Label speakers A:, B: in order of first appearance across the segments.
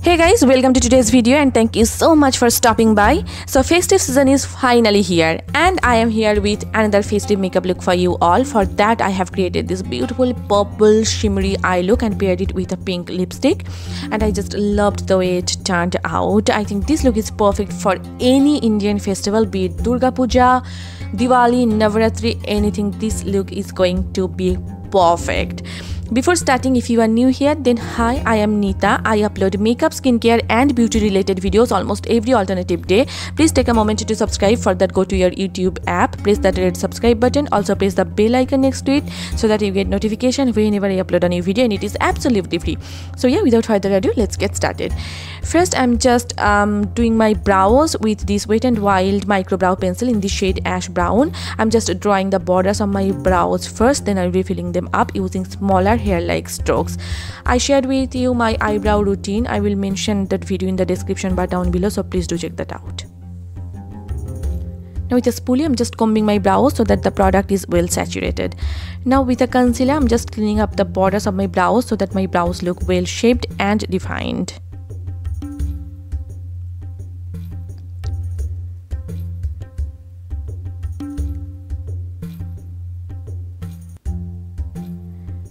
A: Hey guys, welcome to today's video and thank you so much for stopping by. So festive season is finally here and I am here with another festive makeup look for you all. For that I have created this beautiful purple shimmery eye look and paired it with a pink lipstick, and I just loved the way it turned out. I think this look is perfect for any Indian festival, be it Durga Puja, Diwali, Navaratri, anything. This look is going to be perfect. Before starting, if you are new here, then hi, I am Nita. I upload makeup, skincare and beauty related videos almost every alternative day. Please take a moment to subscribe. For that, go to your YouTube app, press that red subscribe button, also press the bell icon next to it so that you get notification whenever I upload a new video, and it is absolutely free. So yeah, without further ado, let's get started. First, I'm just doing my brows with this Wet n Wild micro brow pencil in the shade ash brown. I'm just drawing the borders of my brows first, then I'll be filling them up using smaller hair-like strokes. I shared with you my eyebrow routine. I will mention that video in the description bar down below, so please do check that out. Now with a spoolie, I'm just combing my brows so that the product is well saturated. Now with a concealer, I'm just cleaning up the borders of my brows so that my brows look well shaped and defined.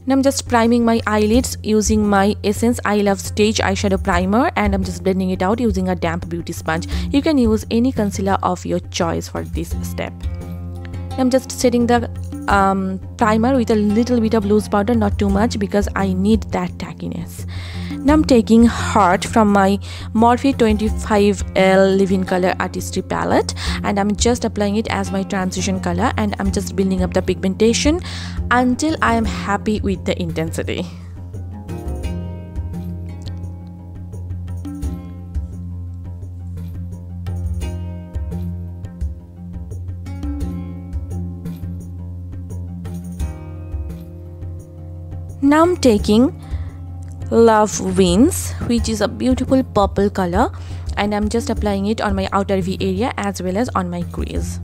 A: Now I'm just priming my eyelids using my Essence E.L.F Stage eyeshadow primer, and I'm just blending it out using a damp beauty sponge. You can use any concealer of your choice for this step. I'm just setting the primer with a little bit of loose powder, not too much because I need that tackiness. Now I'm taking Heart from my Morphe 25L Live-In Color Artistry palette, and I'm just applying it as my transition color, and I'm just building up the pigmentation until I am happy with the intensity. Now I'm taking Love Wins, which is a beautiful purple color, and I'm just applying it on my outer V area as well as on my crease.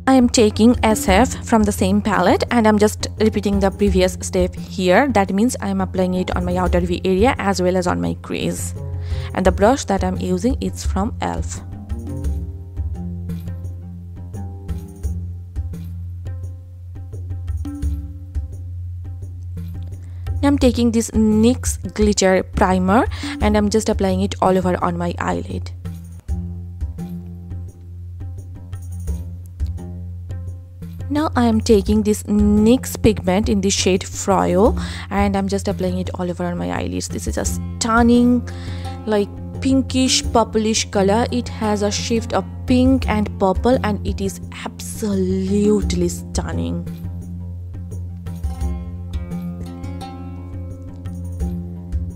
A: I am taking SF from the same palette, and I'm just repeating the previous step here. That means I am applying it on my outer V area as well as on my crease. And the brush that I'm using is from E.L.F. I'm taking this NYX glitter primer and I'm just applying it all over on my eyelid. Now I am taking this NYX pigment in the shade Froyo and I'm just applying it all over on my eyelids. This is a stunning, like pinkish purplish color. It has a shift of pink and purple and it is absolutely stunning.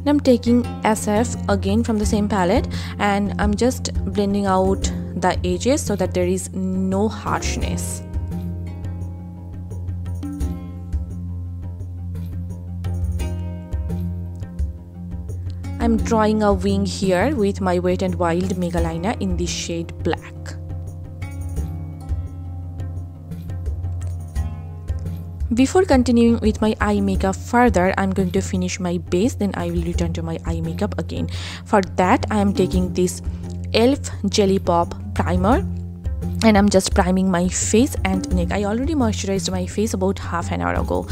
A: I'm taking SF again from the same palette and I'm just blending out the edges so that there is no harshness. I'm drawing a wing here with my Wet n Wild Mega Liner in the shade Black. Before continuing with my eye makeup further, I'm going to finish my base, then I will return to my eye makeup again. For that, I am taking this E.L.F Jelly Pop primer and I'm just priming my face and neck. I already moisturized my face about half an hour ago.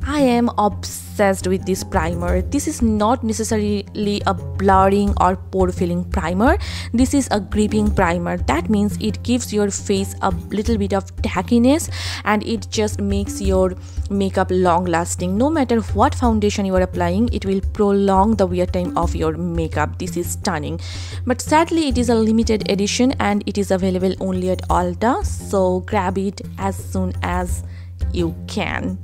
A: I am obsessed with this primer. This is not necessarily a blurring or pore filling primer. This is a gripping primer. That means it gives your face a little bit of tackiness and it just makes your makeup long lasting. No matter what foundation you are applying, it will prolong the wear time of your makeup. This is stunning. But sadly, it is a limited edition and it is available only at Ulta. So grab it as soon as you can.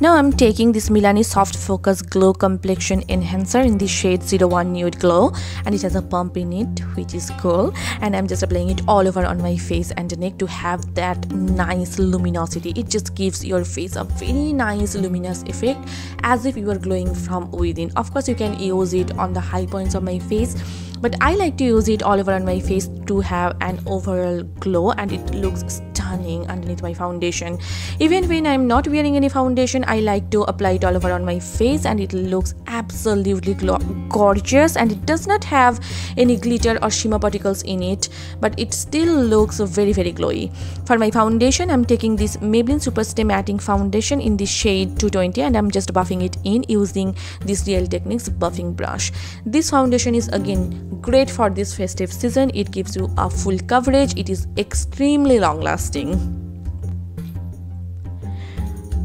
A: Now I'm taking this Milani Soft Focus Glow Complexion Enhancer in the shade 01 Nude Glow, and it has a pump in it which is cool, and I'm just applying it all over on my face and neck to have that nice luminosity. It just gives your face a very nice luminous effect as if you are glowing from within. Of course you can use it on the high points of my face, but I like to use it all over on my face to have an overall glow and it looks stunning stunning underneath my foundation. Even when I'm not wearing any foundation, I like to apply it all over on my face, and it looks absolutely gorgeous. And it does not have any glitter or shimmer particles in it, but it still looks very glowy. For my foundation, I'm taking this Maybelline Super Stay Matting Foundation in the shade 220, and I'm just buffing it in using this Real Techniques buffing brush. This foundation is again great for this festive season. It gives you a full coverage. It is extremely long lasting.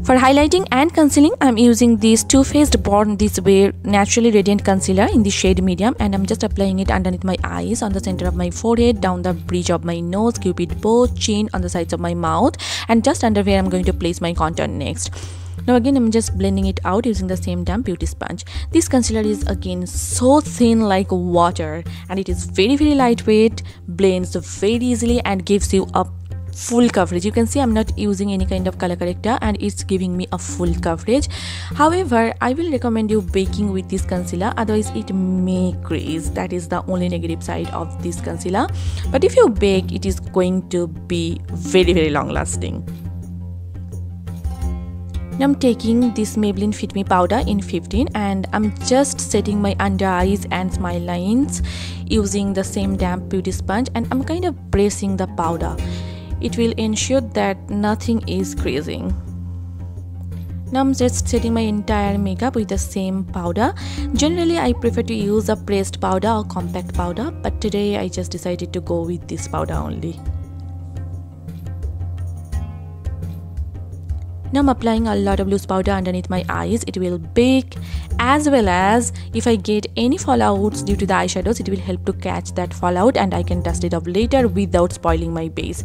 A: For highlighting and concealing, I'm using this Too Faced Born This Way Naturally Radiant Concealer in the shade medium, and I'm just applying it underneath my eyes, on the center of my forehead, down the bridge of my nose, cupid bow, chin, on the sides of my mouth, and just under where I'm going to place my contour next. Now again, I'm just blending it out using the same damp beauty sponge. This concealer is again so thin like water, and it is very lightweight, blends very easily, and gives you a full coverage. You can see I'm not using any kind of color corrector, and it's giving me a full coverage. However, I will recommend you baking with this concealer, otherwise it may crease. That is the only negative side of this concealer, but if you bake, it is going to be very long lasting. Now I'm taking this Maybelline Fit Me powder in 15, and I'm just setting my under eyes and smile lines using the same damp beauty sponge, and I'm kind of pressing the powder. It will ensure that nothing is creasing. Now I'm just setting my entire makeup with the same powder. Generally, I prefer to use a pressed powder or compact powder, but today I just decided to go with this powder only. Now I'm applying a lot of loose powder underneath my eyes. It will bake, as well as if I get any fallouts due to the eyeshadows, it will help to catch that fallout, and I can dust it off later without spoiling my base.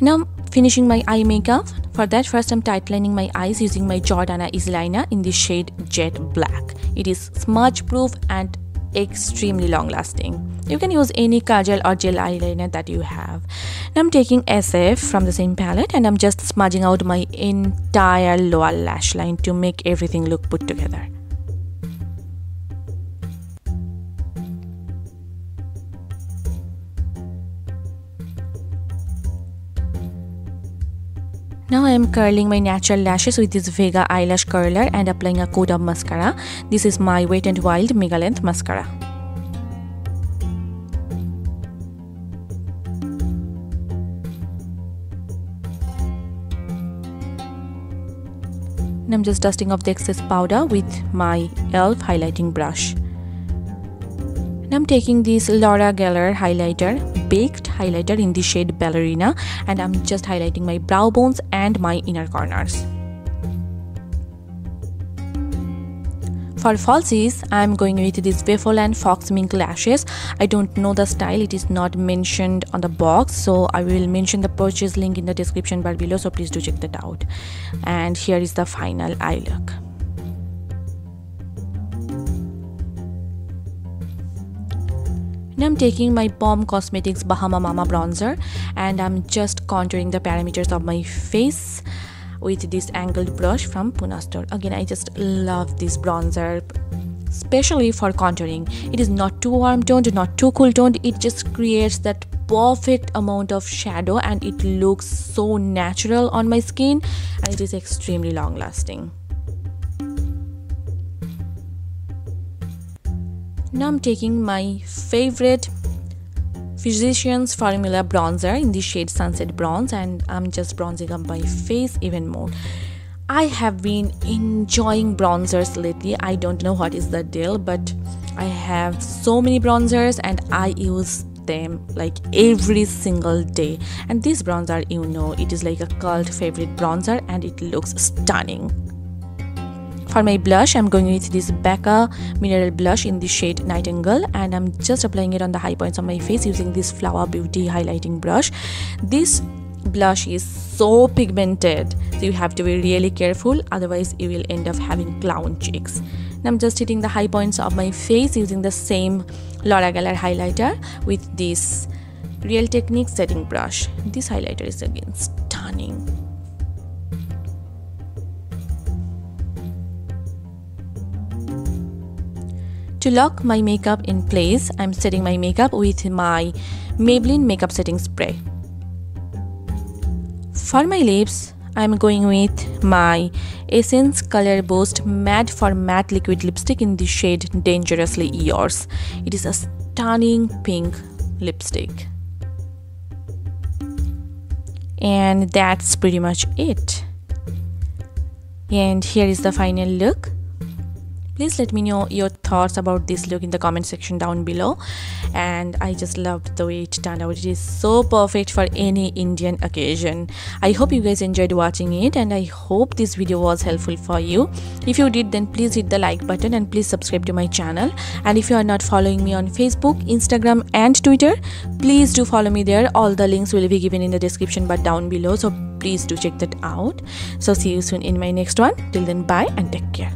A: Now I'm finishing my eye makeup. For that, first I'm tightlining my eyes using my Jordana Easy Liner in the shade Jet Black. It is smudge proof and extremely long lasting. You can use any kajal or gel eyeliner that you have. Now I'm taking SF from the same palette, and I'm just smudging out my entire lower lash line to make everything look put together. Now I am curling my natural lashes with this Vega eyelash curler and applying a coat of mascara. This is my Wet n Wild Mega Length Mascara. And I'm just dusting off the excess powder with my E.L.F highlighting brush. And I'm taking this Laura Geller highlighter, baked highlighter in the shade Ballerina, and I'm just highlighting my brow bones and my inner corners. For falsies, I'm going with this Vefoland Fox Mink lashes. I don't know the style, it is not mentioned on the box, so I will mention the purchase link in the description bar below, so please do check that out. And here is the final eye look. Now I'm taking my Balm Cosmetics Bahama Mama bronzer, and I'm just contouring the parameters of my face with this angled brush from Pune store. Again, I just love this bronzer, especially for contouring. It is not too warm toned, not too cool toned. It just creates that perfect amount of shadow, and it looks so natural on my skin, and it is extremely long lasting. Now I'm taking my favorite Physicians Formula bronzer in the shade Sunset Bronze, and I'm just bronzing up my face even more. I have been enjoying bronzers lately. I don't know what is the deal, but I have so many bronzers and I use them like every single day. And this bronzer, you know, it is like a cult favorite bronzer and it looks stunning. For my blush, I'm going with this Becca mineral blush in the shade Nightingale, and I'm just applying it on the high points of my face using this Flower Beauty highlighting brush. This blush is so pigmented, so you have to be really careful, otherwise you will end up having clown cheeks. And I'm just hitting the high points of my face using the same Laura Geller highlighter with this Real Techniques setting brush. This highlighter is again stunning. To lock my makeup in place, I'm setting my makeup with my Maybelline makeup setting spray. For my lips, I'm going with my Essence Color Boost Matte for Matte Liquid Lipstick in the shade Dangerously Yours. It is a stunning pink lipstick. And that's pretty much it. And here is the final look. Please let me know your thoughts about this look in the comment section down below. And I just loved the way it turned out. It is so perfect for any Indian occasion. I hope you guys enjoyed watching it, and I hope this video was helpful for you. If you did, then please hit the like button and please subscribe to my channel. And if you are not following me on Facebook, Instagram and Twitter, please do follow me there. All the links will be given in the description bar down below, so please do check that out. So see you soon in my next one. Till then, bye and take care.